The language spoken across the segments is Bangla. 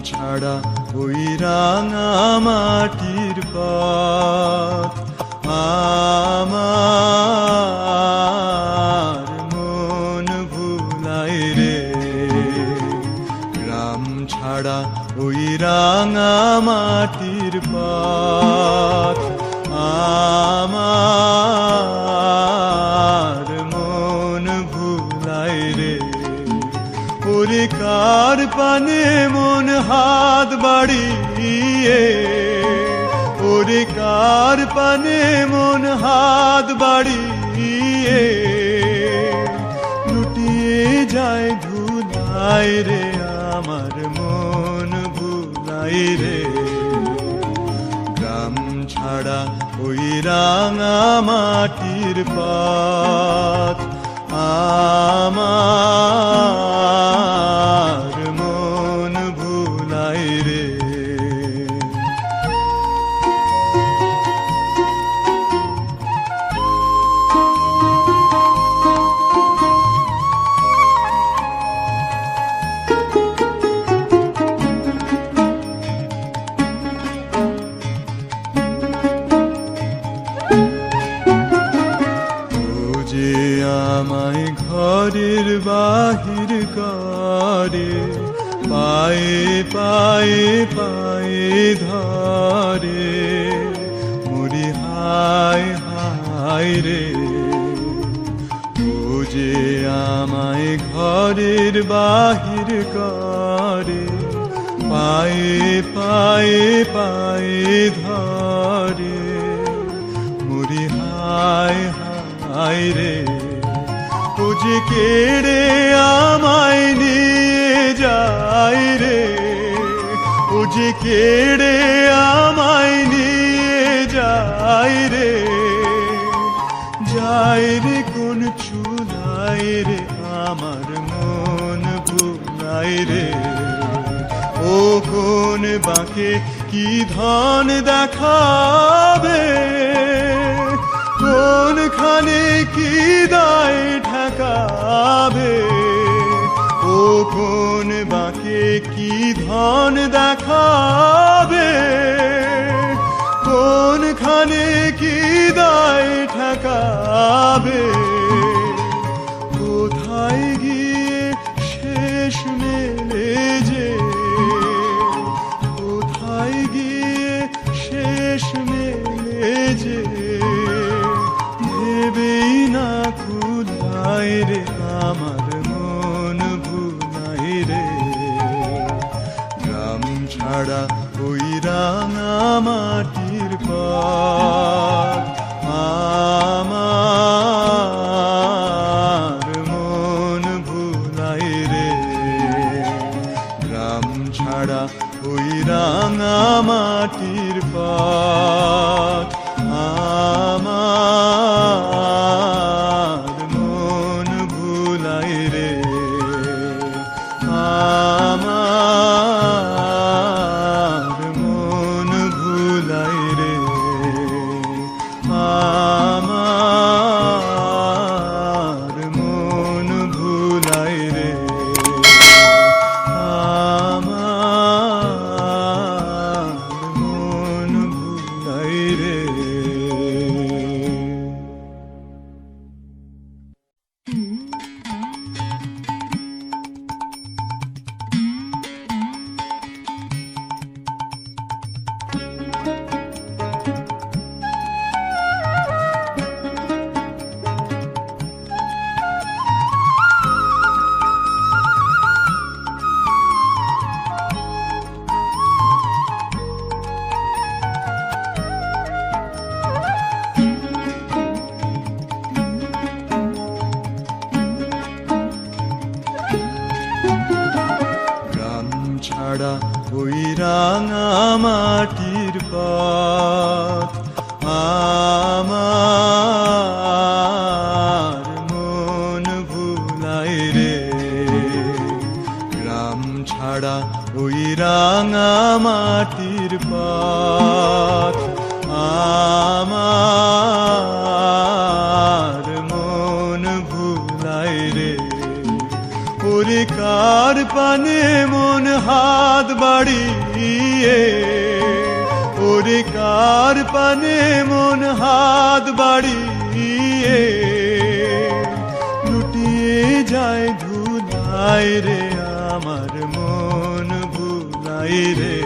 ছাড়া ওই রাঙা মাটির পথ আমার মন ভুলাই রে। গ্রাম ছাড়া ওই রাঙা মাটির পথ আমার মন ভুলাই রে। ওরে কার পানে মন হাত বাড়িয়ে, ওরে কার পানে মন হাত বাড়িয়ে লুটিয়ে যায় ধুলাই রে। আমার মন ভুলাই রে। গ্রাম ছাড়া ওই রাঙা মাটির পথ আমার মন ভুলাই রে। আমায় ঘরের বাহির করে, পায়ে পায়ে পায়ে ধরে, মরি হায় হায় রে। ও যে আমায় ঘরের বাহির করে, পায়ে পায়ে পায়ে ধরে, মরি হায় হায় রে। ও যে কেড়ে আমায় নিয়ে যায় রে, ও যে কেড়ে আমায় নিয়ে যায় রে। যায় রে কোন চুলাই রে, আমার মন ভুলাই রে। ও কোন বাঁকে কি ধন দেখাবে, কোনখানে কি দায় ঠেকাবে। ও কোন বাঁকে কি ধন দেখাবে, কোনখানে কি দায় ঠেকাবে। কোথায় গিয়ে শেষ মেলে যে, কোথায় গিয়ে শেষ মেলে যে, ভেবেই না কুলাই রে। আমার মন ভুলাই রে। গ্রাম ছাড়া ওই রাঙা মাটির পথ আমার মন ভুলাই রে। গ্রাম ছাড়া ওই রাঙা মাটির পথ আমার মন ভুলাই রে। আমার মন ভুলাই রে। ছাড়া ওই রাঙা মাটির পথ আমার মন ভুলায় রে গ্রাম ছাড়া ওই রাঙা মাটির পথ আমার মন ভুলায় রে ওরে কার পানে মন হাত বাড়িয়ে ওরে কার পানে মন হাত বাড়িয়ে লুটিয়ে যায় ধুলায় রে আমার মন ভুলায় রে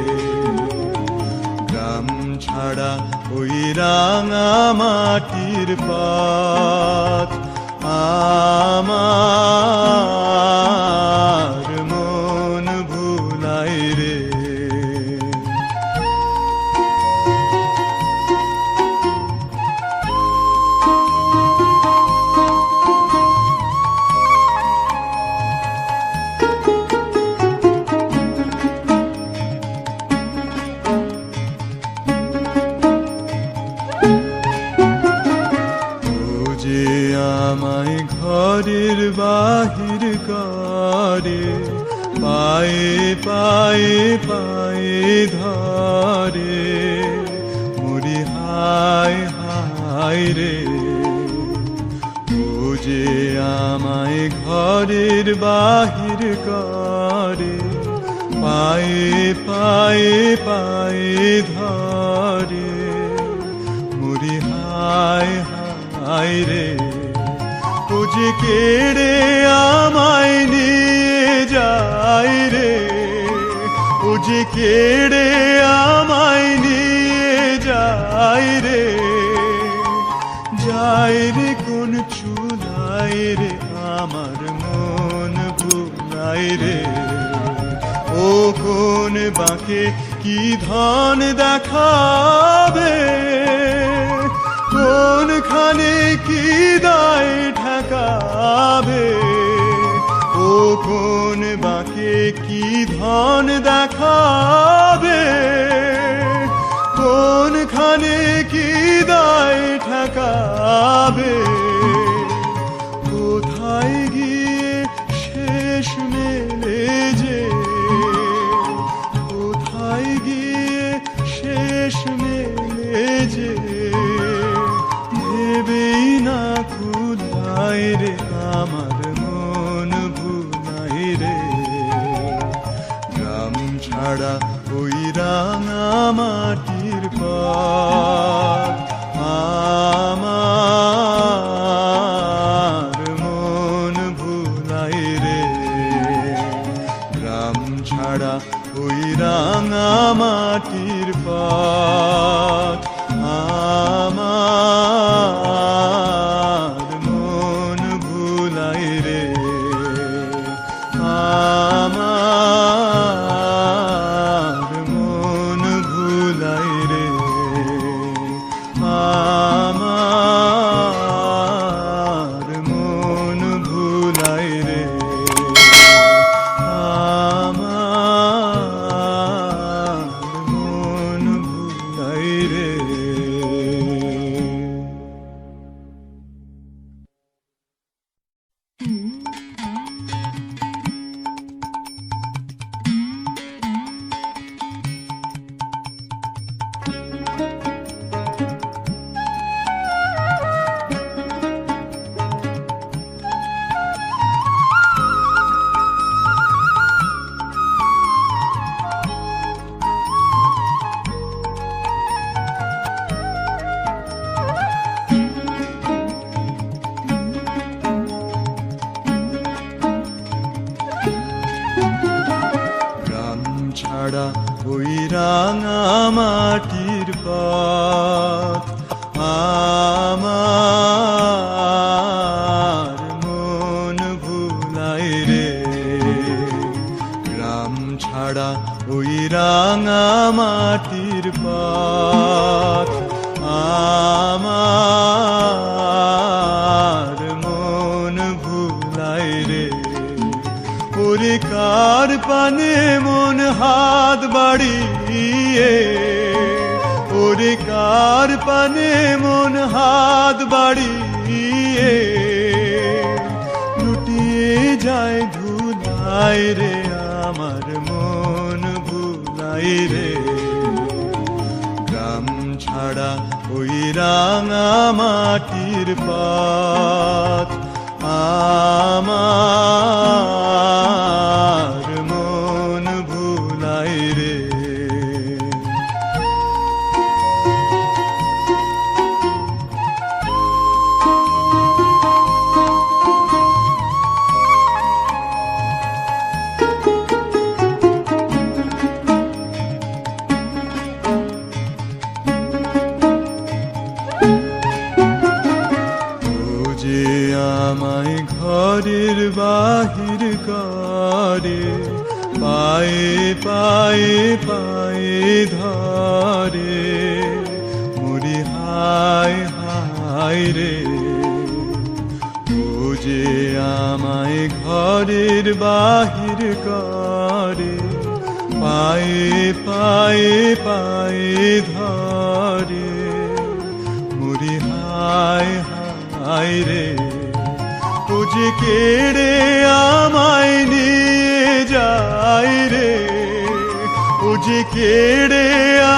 গ্রাম ছাড়া ওই রাঙা মাটির পথ আমার মন ভুলায় রে আমায় ঘরের বাহির করে পায়ে পায়ে পায়ে ধরে মরি হায় হায় রে ও যে আমায় ঘরের বাহির করে পায়ে পায়ে পায়ে ধরে মরি হায় হায় রে ও যে কেড়ে আমায় নিয়ে যায় রে ও যে কেড়ে আমায় নিয়ে যায় রে যায় রে কোন চুলায় রে আমার মন ভুলায় রে ও কোন বাঁকে কি ধন দেখাবে কোনখানে কি দায় ঠেকাবে ও কোন বাঁকে কি ধন দেখাবে কোনখানে কি দায় ঠেকাবে কোথায় গিয়ে শেষ মেলে যে কোথায় গিয়ে শেষ মেলে যে ভেবেই না খুলায় রে আমার মন ভুলায় রে গ্রাম ছাড়া ওই রাঙা মাটির পথ আমার মন ভুলায় রে গ্রাম ছাড়া ওই রাঙা মাটির পথ আমার মন ভুলায় রে আমার মন ভুলায় রে আমার মন ভুলায় রে আমার মন ভুলায় রে ছাড়া ওই রাঙা মাটির পথ আমার মন ভুলায় রে গ্রাম ছাড়া ওই রাঙা মাটির পথ আমার মন ভুলায় রে ও ওরে কার পানে মন হাত বাড়িয়ে, ওরে কার পানে মন হাত বাড়িয়ে লুটিয়ে যায় ধুলাই রে আমার মন ভুলাই রে। গ্রাম ছাড়া ওই রাঙা মাটির পথ আমার মন ভুলাই রে। আমায় ঘরের বাহির করে, পায়ে পায়ে পায়ে ধরে, মরি হায় হায় রে। ও যে আমায় ঘরের বাহির করে, পায়ে পায়ে পায়ে ধরে, মরি হায় হায় রে। ও যে কেড়ে আমায় নিয়ে যায় রে, ও যে কেড়ে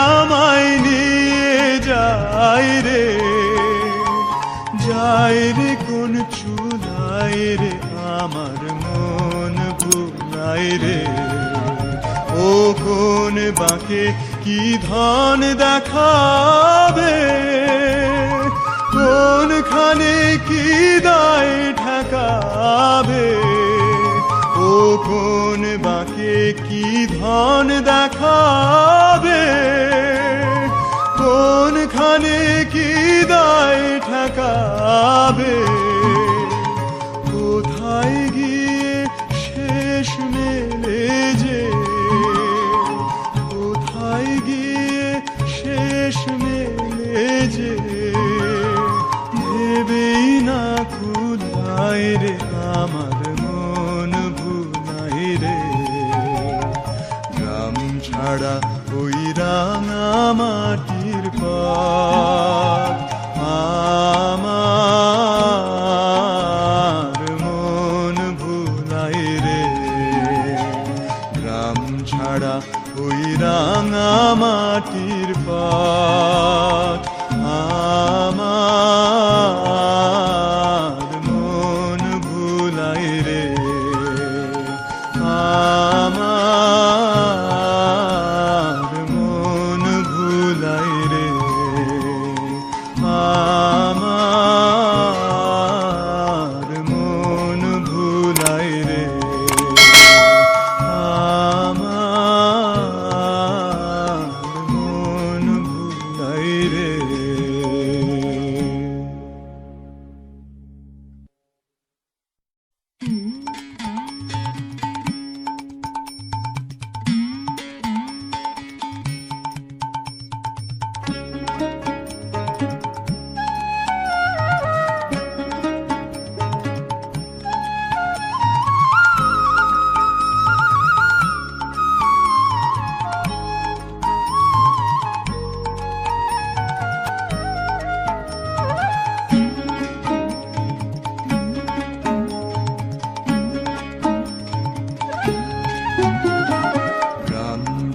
আমায় নিয়ে যায় রে, যায় রে কোন চুলায় রে আমার মন ভুলাই রে। ও কোন বাঁকে কি ধন দেখাবে, কোনখানে কি দায় ঠেকাবে, ও কোন বাঁকে কি ধন দেখাবে, কোনখানে কি দায় ঠেকাবে। কোথায় গিয়ে শেষ মেলে যে, কোথায় গিয়ে শেষ মেলে যে, ভেবেই না খুদাই রে আমার মন ভুলাই রে। গ্রাম ছাড়া ওই রাঙা মাটির পথ আমার মন ভুলাই রে। গ্রাম ছাড়া ওই রাঙা মাটির পথ আমার মন ভুলাই রে। আমার মন ভুলাই রে। আমার মন ভুলাই রে। আমার মন ভুলাই রে।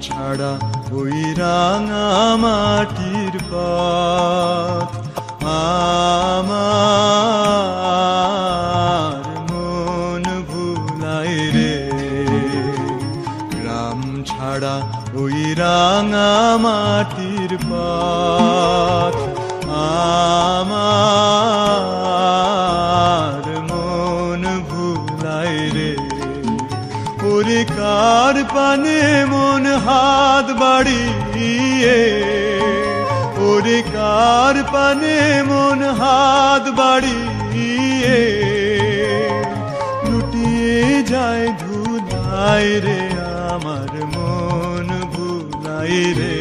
ছাড়া ওই রাঙা মাটির পথ আমার মন ভুলাই রে। গ্রাম ছাড়া ওই রাঙা মাটির পথ আমার মন ভুলাই রে। ওরে কার পানে মন হাত বাড়িয়ে, ওরে কার পানে মন হাত বাড়িয়ে লুটিয়ে যায় ধুলাই রে আমার মন ভুলাই রে।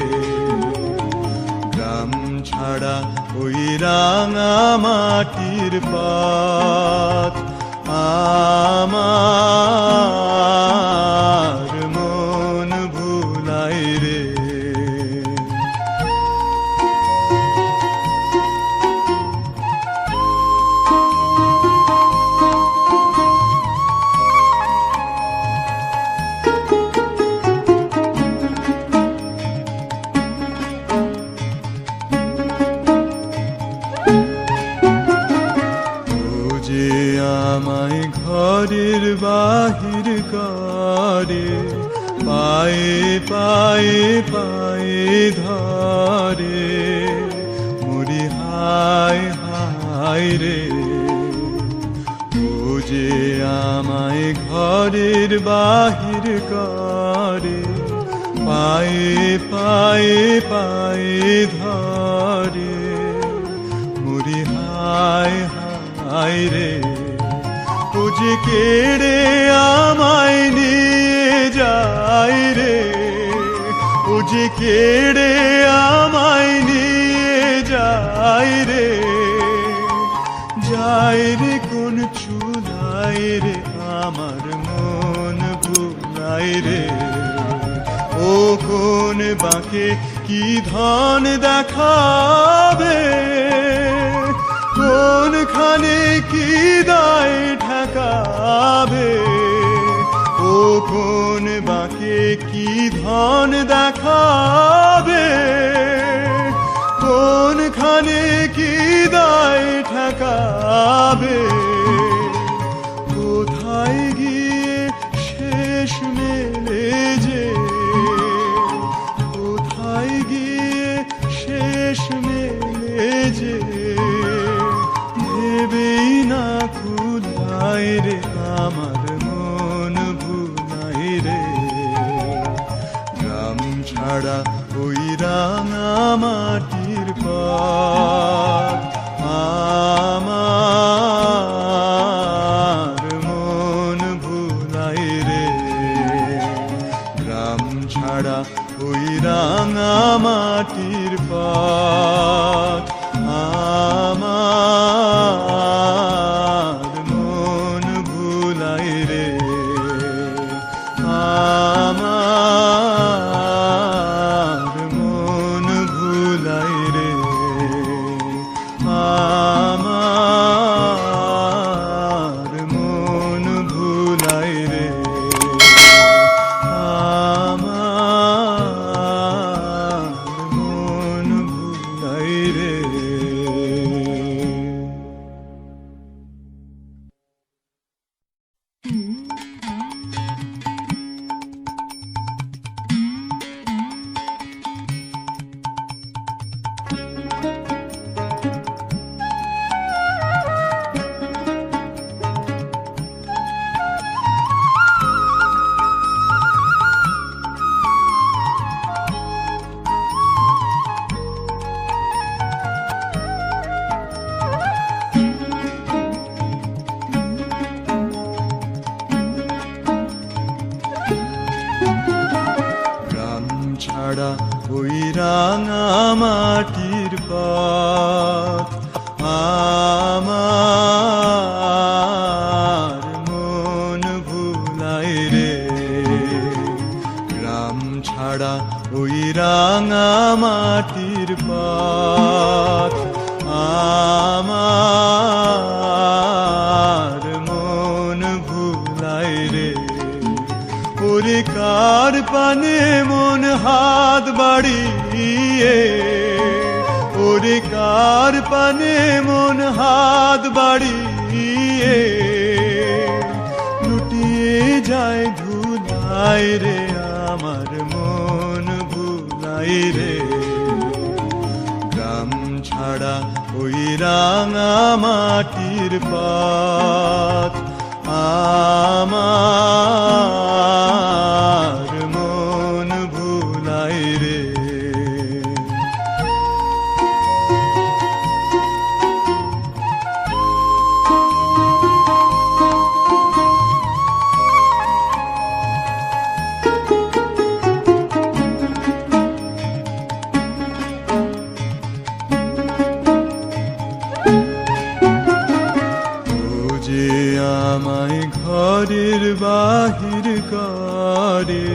গ্রাম ছাড়া ওই রাঙা মাটির পথ আমার ঘরের বাহির করে, পায়ে পায়ে পায়ে ধরে, মরি হায় হায় রে। ও যে আমায় ঘরের বাহির করে, পায়ে পায়ে পায়ে ধরে, মরি হায় হায় রে। ও যে কেড়ে আমায় নিয়ে যায় রে, ও যে কেড়ে আমায় নিয়ে যায় রে, যায় রে কোন চুলায় রে, আমার মন ভুলায় রে। ও কোন বাঁকে কি ধন দেখাবে, কোনখানে কি দায় ঠেকাবে, ও কোন বাঁকে কি ধন দেখাবে, কোনখানে কি দায় ঠেকাবে। কোথায় গিয়ে শেষ মেলে যে, কোথায় গিয়ে শেষ মেলে যে, ভেবেই না কুলায় রে, আমার মন ভুলায় রে। গ্রাম ছাড়া ওই রাঙা মাটির পথ, আমার মন ভুলায় রে। গ্রাম ছাড়া ওই রাঙা মাটির পথ, আমার মন ভুলায় রে, আমার মন ভুলায় রে, আমার মন ভুলায় রে, আমার মন ভুলায় রে। ছাড়া ওই রাঙা মাটির পথ, আমার মন ভুলায় রে। গ্রাম ছাড়া ওই রাঙা মাটির পথ, আমার মন ভুলায় রে। ওরে কার পানে মন হাত বাড়িয়ে, ওরে কার পানে মন হাত বাড়িয়ে, লুটিয়ে যায় ধুলায় রে, আমার মন ভুলায় রে। গ্রাম ছাড়া ওই রাঙা মাটির পথ, আমার মন ভুলায় রে। আমায় ঘরের বাহির করে,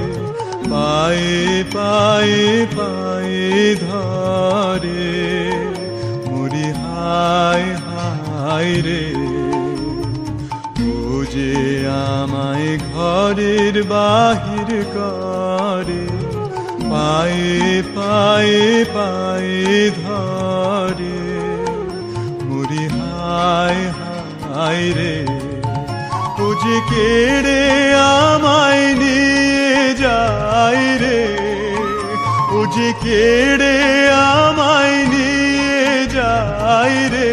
পায়ে পায়ে পায়ে ধরে, মরি হায় হায় রে। ও যে আমায় ঘরের বাহির করে, পায়ে পায়ে পায়ে ধরে, মরি হায় হায় রে। ও ও যে কেড়ে আমায় নিয়ে যায় রে, ও যে কেড়ে আমায় নিয়ে যায় রে,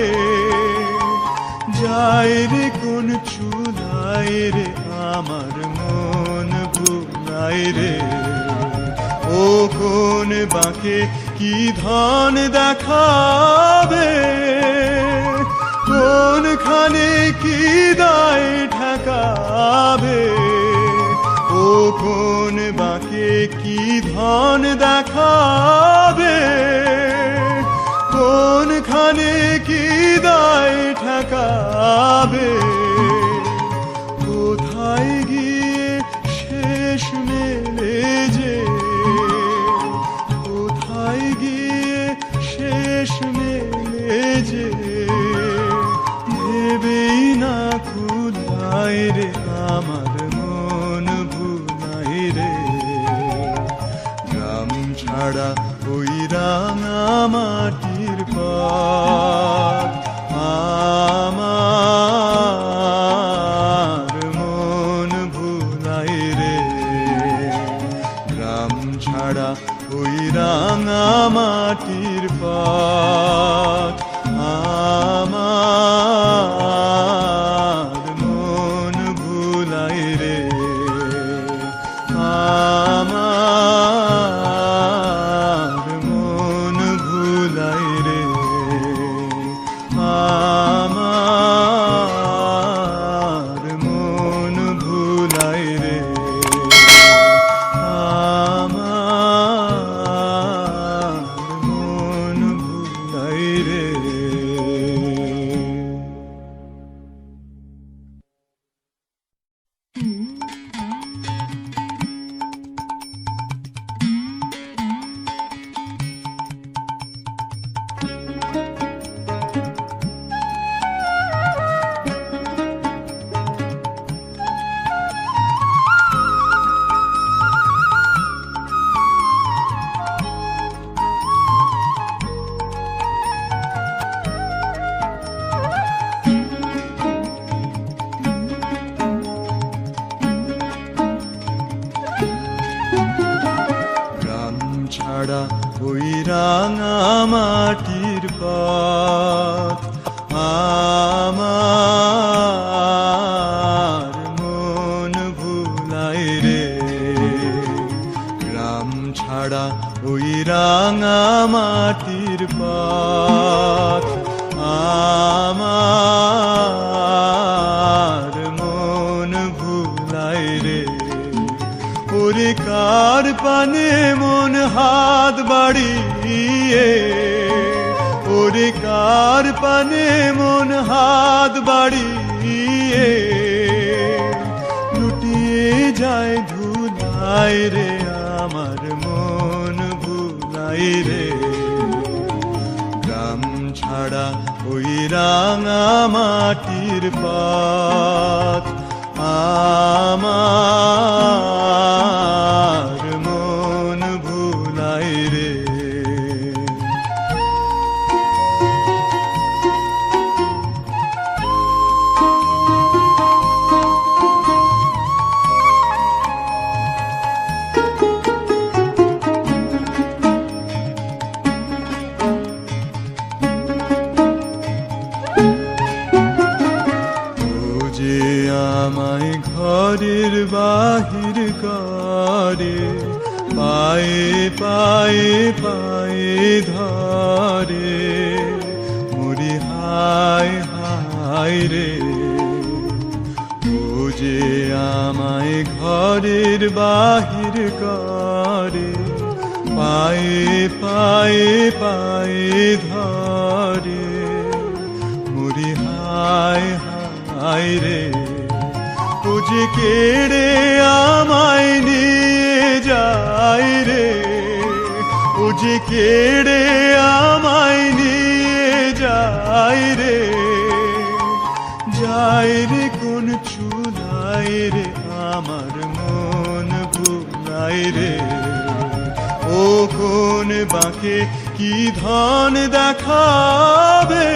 যায় রে কোন চুলায় রে আমার মন ভুলায় রে। ও কোন বাঁকে কি ধন দেখাবে, কোনখানে কি দায় ঠেকাবে, ও কোন বাঁকে কি ধন দেখাবে, কোনখানে কি দায় ঠেকাবে। কোথায় গিয়ে শেষ মেলে যে, কোথায় গিয়ে শেষ মেলে যে, ভেবেই না কুলায় রে আমার মন ভুলায় রে। গ্রাম ছাড়া ওই রাঙা মাটির পথ আমার মন ভুলায় রে। গ্রাম ছাড়া ওই রাঙা মাটির পথ আমার মন ভুলায় রে, আমার মন ভুলায় রে, আমার মন ভুলায় রে, আমার মন ভুলায় রে। ছাড়া ওই রাঙা মাটির পথ আমার মন ভুলায় রে। গ্রাম ছাড়া ওই রাঙা মাটির পথ আমার মন ভুলায় রে। ওরে কার পানে মন হাত বাড়িয়ে, ওরে কার পানে মন হাত বাড়িয়ে, লুটিয়ে যায় ধুলায় রে আমার মন ভুলায় রে। গ্রাম ছাড়া ওই রাঙা মাটির পথ আমার মন ভুলায় রে। আমায় ঘরের বাহির করে, পায়ে পায়ে পায়ে ধরে, মরি হায় হায় রে। ও যে আমায় ঘরের বাহির করে, পায়ে পায়ে পায়ে ধরে, মরি হায় হায় রে। ও যে কেড়ে আমায় নিয়ে যায় রে, ও যে কেড়ে আমায় নিয়ে যায় রে, যায় রে কোন চুলায় রে আমার মন ভুলায় রে। ও কোন বাঁকে কি ধন দেখাবে,